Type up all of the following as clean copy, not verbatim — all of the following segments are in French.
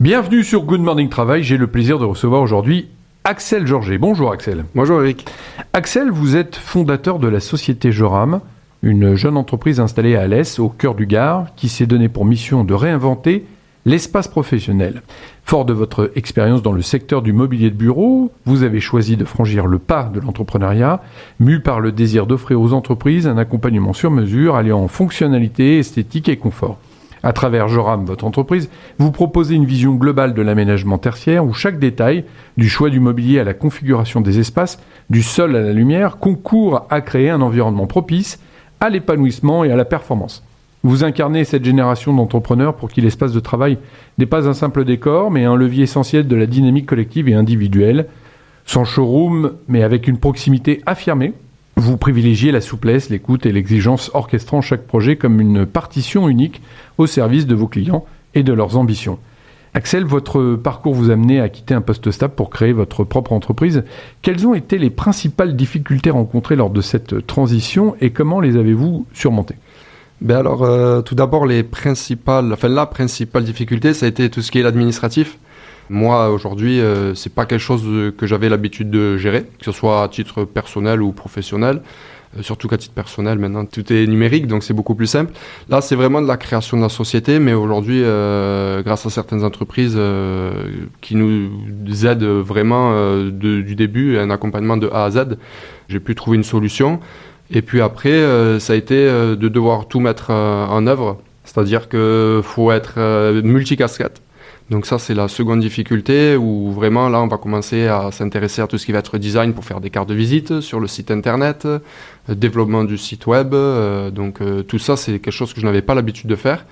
Bienvenue sur Good Morning Travail. J'ai le plaisir de recevoir aujourd'hui Axel Georget. Bonjour Axel. Bonjour Eric. Axel, vous êtes fondateur de la société Joram, une jeune entreprise installée à Alès, au cœur du Gard, qui s'est donné pour mission de réinventer l'espace professionnel. Fort de votre expérience dans le secteur du mobilier de bureau, vous avez choisi de franchir le pas de l'entrepreneuriat, mu par le désir d'offrir aux entreprises un accompagnement sur mesure alliant fonctionnalité, esthétique et confort. À travers Joram, votre entreprise, vous proposez une vision globale de l'aménagement tertiaire où chaque détail, du choix du mobilier à la configuration des espaces, du sol à la lumière, concourt à créer un environnement propice à l'épanouissement et à la performance. Vous incarnez cette génération d'entrepreneurs pour qui l'espace de travail n'est pas un simple décor, mais un levier essentiel de la dynamique collective et individuelle. Sans showroom, mais avec une proximité affirmée, vous privilégiez la souplesse, l'écoute et l'exigence, orchestrant chaque projet comme une partition unique au service de vos clients et de leurs ambitions. Axel, votre parcours vous a amené à quitter un poste stable pour créer votre propre entreprise. Quelles ont été les principales difficultés rencontrées lors de cette transition et comment les avez-vous surmontées ? Tout d'abord, la principale difficulté, ça a été tout ce qui est l'administratif. Moi, aujourd'hui, c'est pas quelque chose que j'avais l'habitude de gérer, que ce soit à titre personnel ou professionnel. Surtout qu'à titre personnel, maintenant, tout est numérique, donc c'est beaucoup plus simple. Là, c'est vraiment de la création de la société, mais aujourd'hui, grâce à certaines entreprises qui nous aident vraiment du début, un accompagnement de A à Z, j'ai pu trouver une solution. Et puis après, ça a été de devoir tout mettre en œuvre, c'est-à-dire qu'il faut être multicasquette. Donc ça, c'est la seconde difficulté où vraiment, là, on va commencer à s'intéresser à tout ce qui va être design pour faire des cartes de visite sur le site internet, développement du site web. Tout ça, c'est quelque chose que je n'avais pas l'habitude de faire,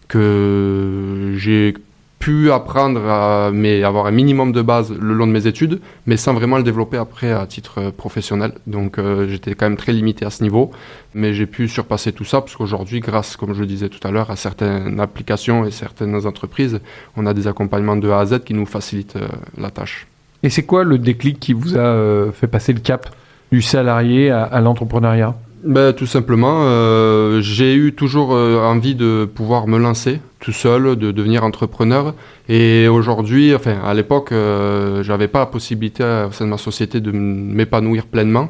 que j'ai pu apprendre à avoir un minimum de base le long de mes études, mais sans vraiment le développer après à titre professionnel. Donc j'étais quand même très limité à ce niveau, mais j'ai pu surpasser tout ça, parce qu'aujourd'hui, grâce, comme je le disais tout à l'heure, à certaines applications et certaines entreprises, on a des accompagnements de A à Z qui nous facilitent la tâche. Et c'est quoi le déclic qui vous a fait passer le cap du salarié à l'entrepreneuriat ? Tout simplement, j'ai eu toujours envie de pouvoir me lancer tout seul, de devenir entrepreneur. Et aujourd'hui, à l'époque, j'avais pas la possibilité au sein de ma société de m'épanouir pleinement.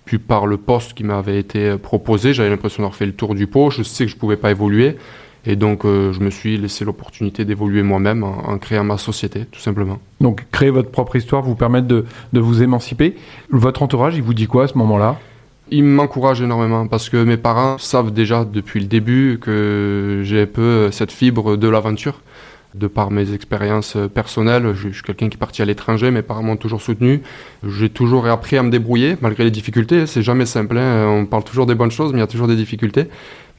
Puis par le poste qui m'avait été proposé, j'avais l'impression d'avoir fait le tour du pot. Je sais que je pouvais pas évoluer. Et donc, je me suis laissé l'opportunité d'évoluer moi-même en créant ma société, tout simplement. Donc, créer votre propre histoire vous permettre de vous émanciper. Votre entourage, il vous dit quoi à ce moment-là ? Ils m'encouragent énormément parce que mes parents savent déjà depuis le début que j'ai un peu cette fibre de l'aventure. De par mes expériences personnelles, je suis quelqu'un qui est parti à l'étranger, mes parents m'ont toujours soutenu. J'ai toujours appris à me débrouiller malgré les difficultés. C'est jamais simple, on parle toujours des bonnes choses, mais il y a toujours des difficultés.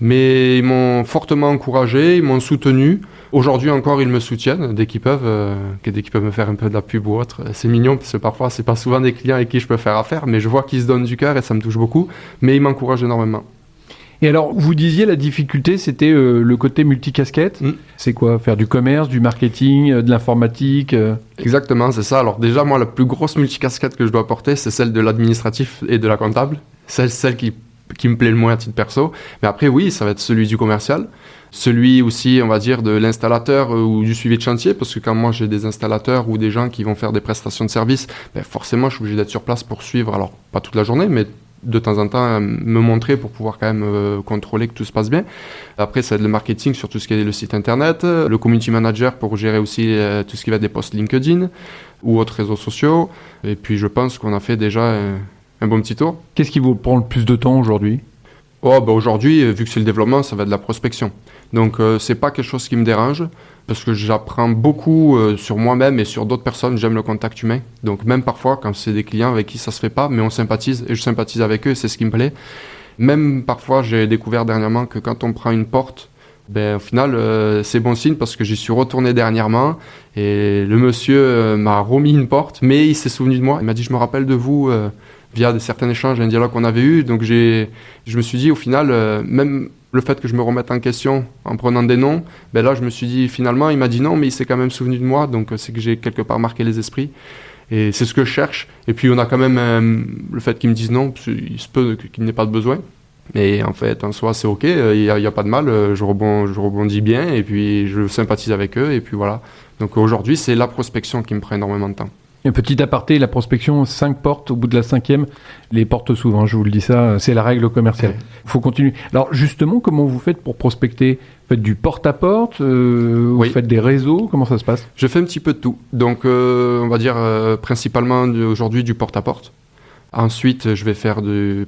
Mais ils m'ont fortement encouragé, ils m'ont soutenu. Aujourd'hui encore, ils me soutiennent dès qu'ils peuvent me faire un peu de la pub ou autre. C'est mignon parce que parfois, c'est pas souvent des clients avec qui je peux faire affaire, mais je vois qu'ils se donnent du cœur et ça me touche beaucoup. Mais ils m'encouragent énormément. Et alors, vous disiez la difficulté, c'était le côté multicasquette. C'est quoi ? Faire du commerce, du marketing, de l'informatique Exactement, c'est ça. Alors déjà, moi, la plus grosse multicasquette que je dois porter, c'est celle de l'administratif et de la comptable. Celle qui me plaît le moins à titre perso. Mais après, oui, ça va être celui du commercial. Celui aussi, on va dire, de l'installateur ou du suivi de chantier, parce que quand moi j'ai des installateurs ou des gens qui vont faire des prestations de services, forcément, je suis obligé d'être sur place pour suivre, alors pas toute la journée, mais de temps en temps me montrer pour pouvoir quand même contrôler que tout se passe bien. Après, ça va être le marketing sur tout ce qui est le site internet, le community manager pour gérer aussi tout ce qui va être des posts LinkedIn ou autres réseaux sociaux. Et puis, je pense qu'on a fait déjà un bon petit tour. Qu'est-ce qui vous prend le plus de temps aujourd'hui ? Aujourd'hui, vu que c'est le développement, ça va être de la prospection. Donc, c'est pas quelque chose qui me dérange parce que j'apprends beaucoup sur moi-même et sur d'autres personnes. J'aime le contact humain. Donc, même parfois, quand c'est des clients avec qui ça se fait pas, mais on sympathise et je sympathise avec eux et c'est ce qui me plaît. Même parfois, j'ai découvert dernièrement que quand on prend une porte, au final, c'est bon signe parce que j'y suis retourné dernièrement et le monsieur m'a remis une porte, mais il s'est souvenu de moi. Il m'a dit, je me rappelle de vous via certains échanges, un dialogue qu'on avait eu. Donc, je me suis dit, au final, même le fait que je me remette en question en prenant des noms, là, je me suis dit, finalement, il m'a dit non, mais il s'est quand même souvenu de moi. Donc, c'est que j'ai quelque part marqué les esprits. Et c'est ce que je cherche. Et puis, on a quand même le fait qu'ils me disent non, il se peut qu'il n'ait pas de besoin. Mais en fait, en soi, c'est OK, il y a pas de mal, je rebondis bien et puis je sympathise avec eux et puis voilà. Donc aujourd'hui, c'est la prospection qui me prend énormément de temps. Et petit aparté, la prospection, 5 portes, au bout de la 5e, les portes s'ouvrent, hein, je vous le dis ça, c'est la règle commerciale. Il faut continuer. Alors justement, comment vous faites pour prospecter ? Vous faites du porte-à-porte, vous faites des réseaux, comment ça se passe ? Je fais un petit peu de tout. Donc on va dire principalement aujourd'hui du porte-à-porte. Ensuite, je vais faire de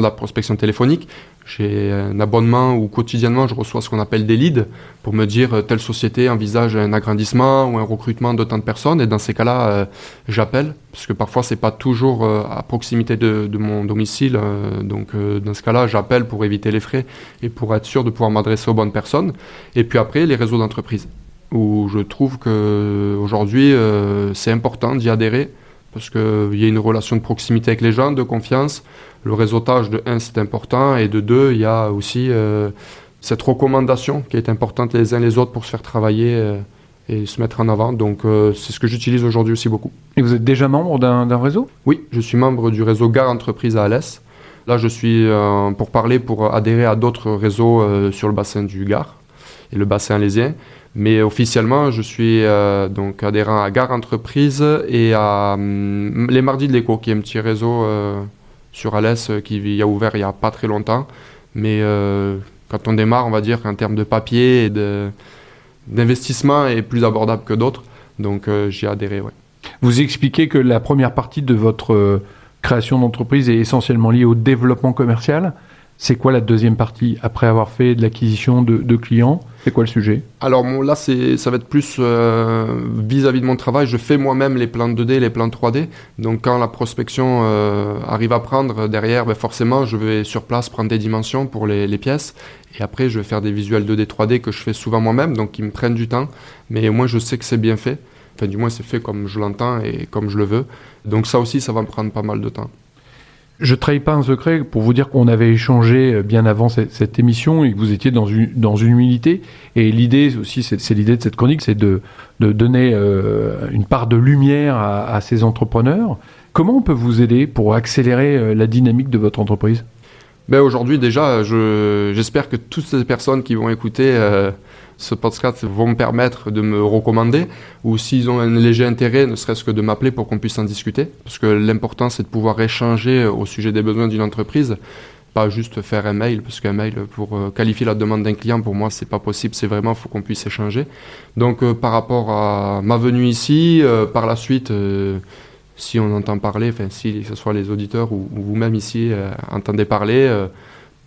la prospection téléphonique. J'ai un abonnement où quotidiennement, je reçois ce qu'on appelle des leads pour me dire telle société envisage un agrandissement ou un recrutement de tant de personnes. Et dans ces cas-là, j'appelle, parce que parfois, c'est pas toujours à proximité de mon domicile. Donc, dans ce cas-là, j'appelle pour éviter les frais et pour être sûr de pouvoir m'adresser aux bonnes personnes. Et puis après, les réseaux d'entreprise, où je trouve qu'aujourd'hui, c'est important d'y adhérer. Parce qu'il y a une relation de proximité avec les gens, de confiance. Le réseautage, de 1, c'est important. Et de 2, il y a aussi cette recommandation qui est importante les uns les autres pour se faire travailler et se mettre en avant. Donc, c'est ce que j'utilise aujourd'hui aussi beaucoup. Et vous êtes déjà membre d'un réseau ? Oui, je suis membre du réseau Gare Entreprise à Alès. Là, je suis pour adhérer à d'autres réseaux sur le bassin du Gard et le bassin alésien. Mais officiellement, je suis donc adhérent à Gare Entreprise et à les Mardis de l'Écho, qui est un petit réseau sur Alès qui a ouvert il n'y a pas très longtemps. Mais quand on démarre, on va dire qu'en termes de papier et d'investissement est plus abordable que d'autres. Donc j'y ai adhéré, ouais. Vous expliquez que la première partie de votre création d'entreprise est essentiellement liée au développement commercial. C'est quoi la deuxième partie, après avoir fait de l'acquisition de clients ? C'est quoi le sujet ? Alors là, ça va être plus vis-à-vis de mon travail. Je fais moi-même les plans 2D, les plans 3D. Donc quand la prospection arrive à prendre, derrière, forcément, je vais sur place prendre des dimensions pour les pièces. Et après, je vais faire des visuels 2D, 3D que je fais souvent moi-même, donc qui me prennent du temps. Mais moi, je sais que c'est bien fait. Enfin, du moins, c'est fait comme je l'entends et comme je le veux. Donc ça aussi, ça va me prendre pas mal de temps. Je ne trahis pas un secret pour vous dire qu'on avait échangé bien avant cette émission et que vous étiez dans une humilité. Et l'idée aussi, c'est l'idée de cette chronique, c'est de donner une part de lumière à ces entrepreneurs. Comment on peut vous aider pour accélérer la dynamique de votre entreprise ? Aujourd'hui, déjà, j'espère que toutes ces personnes qui vont écouter ce podcast vont me permettre de me recommander, ou s'ils ont un léger intérêt, ne serait-ce que de m'appeler pour qu'on puisse en discuter. Parce que l'important, c'est de pouvoir échanger au sujet des besoins d'une entreprise, pas juste faire un mail, parce qu'un mail, pour qualifier la demande d'un client, pour moi, c'est pas possible. C'est vraiment, il faut qu'on puisse échanger. Donc, par rapport à ma venue ici, par la suite... si on entend parler, si ce soit les auditeurs ou vous-même ici entendez parler,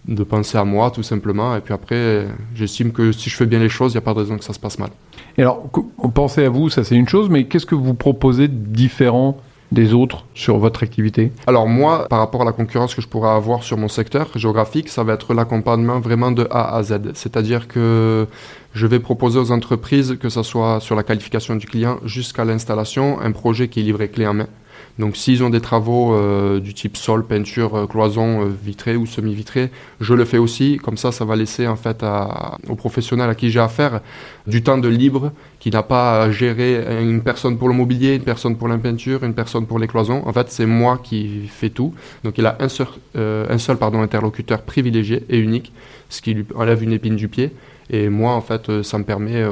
de penser à moi tout simplement. Et puis après, j'estime que si je fais bien les choses, il n'y a pas de raison que ça se passe mal. Et alors, penser à vous, ça c'est une chose, mais qu'est-ce que vous proposez de différent des autres sur votre activité ? Alors moi, par rapport à la concurrence que je pourrais avoir sur mon secteur géographique, ça va être l'accompagnement vraiment de A à Z. C'est-à-dire que je vais proposer aux entreprises, que ce soit sur la qualification du client jusqu'à l'installation, un projet qui est livré clé en main. Donc s'ils ont des travaux du type sol, peinture, cloison, vitrée ou semi-vitrée, je le fais aussi. Comme ça va laisser en fait aux professionnels à qui j'ai affaire du temps de libre, qui n'a pas à gérer une personne pour le mobilier, une personne pour la peinture, une personne pour les cloisons. En fait, c'est moi qui fais tout. Donc il a un seul interlocuteur privilégié et unique, ce qui lui enlève une épine du pied. Et moi, en fait, ça me permet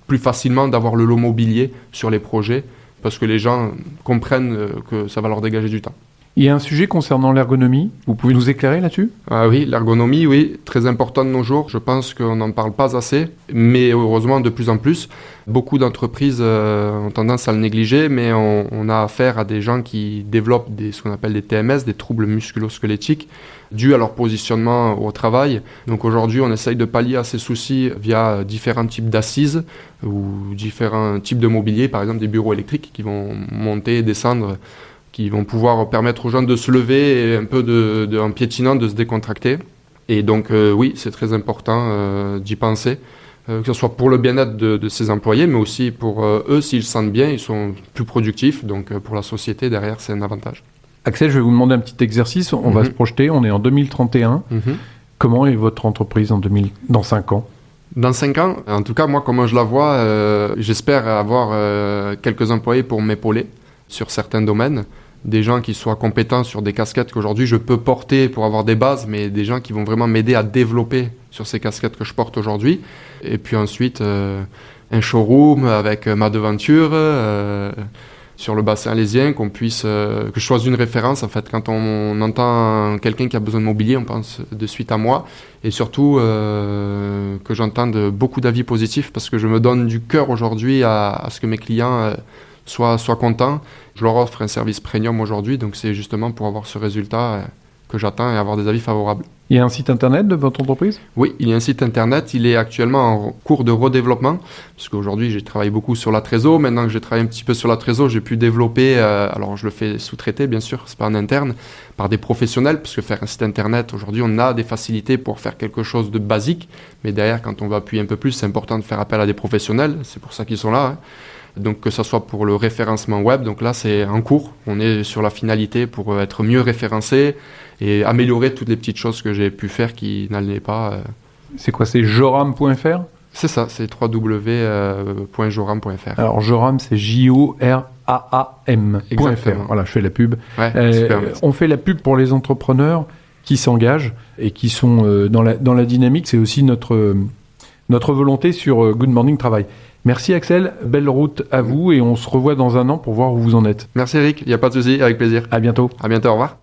plus facilement d'avoir le lot mobilier sur les projets, parce que les gens comprennent que ça va leur dégager du temps. Il y a un sujet concernant l'ergonomie. Vous pouvez nous éclairer là-dessus ? Ah oui, l'ergonomie, oui, très important de nos jours. Je pense qu'on n'en parle pas assez, mais heureusement de plus en plus. Beaucoup d'entreprises ont tendance à le négliger, mais on a affaire à des gens qui développent ce qu'on appelle des TMS, des troubles musculo-squelettiques, dus à leur positionnement au travail. Donc aujourd'hui, on essaye de pallier à ces soucis via différents types d'assises ou différents types de mobilier, par exemple des bureaux électriques qui vont monter et descendre, qui vont pouvoir permettre aux gens de se lever et un peu en piétinant, de se décontracter. Et donc oui, c'est très important d'y penser, que ce soit pour le bien-être de ses employés, mais aussi pour eux, s'ils se sentent bien, ils sont plus productifs. Donc pour la société, derrière, c'est un avantage. Axel, je vais vous demander un petit exercice. On va se projeter, on est en 2031. Comment est votre entreprise dans 5 ans ? Dans 5 ans, en tout cas, moi, comment je la vois, j'espère avoir quelques employés pour m'épauler sur certains domaines. des gens qui soient compétents sur des casquettes qu'aujourd'hui je peux porter pour avoir des bases, mais des gens qui vont vraiment m'aider à développer sur ces casquettes que je porte aujourd'hui. Et puis ensuite, un showroom avec ma devanture sur le bassin alésien, que je choisisse une référence. En fait, quand on entend quelqu'un qui a besoin de mobilier, on pense de suite à moi. Et surtout, que j'entende beaucoup d'avis positifs, parce que je me donne du cœur aujourd'hui à ce que mes clients soient contents. Je leur offre un service premium aujourd'hui, donc c'est justement pour avoir ce résultat que j'attends et avoir des avis favorables. Il y a un site internet de votre entreprise ? Oui, il y a un site internet, il est actuellement en cours de redéveloppement, parce qu'aujourd'hui j'ai travaillé beaucoup sur la trésor. Maintenant que j'ai travaillé un petit peu sur la trésor, j'ai pu développer, alors je le fais sous-traité bien sûr, c'est pas en interne, par des professionnels, parce que faire un site internet, aujourd'hui on a des facilités pour faire quelque chose de basique, mais derrière quand on va appuyer un peu plus, c'est important de faire appel à des professionnels, c'est pour ça qu'ils sont là, hein. Donc que ce soit pour le référencement web, donc là c'est en cours, on est sur la finalité pour être mieux référencé et améliorer toutes les petites choses que j'ai pu faire qui n'allaient pas. C'est quoi, c'est joram.fr ? C'est ça, c'est www.joram.fr. Alors Joram, c'est JORAAM.fr. Exactement. Voilà, je fais la pub. Ouais, super, on fait la pub pour les entrepreneurs qui s'engagent et qui sont dans la dynamique. C'est aussi notre volonté sur Good Morning Travail. Merci Axel, belle route à vous et on se revoit dans un an pour voir où vous en êtes. Merci Eric, il n'y a pas de souci, avec plaisir. À bientôt. À bientôt, au revoir.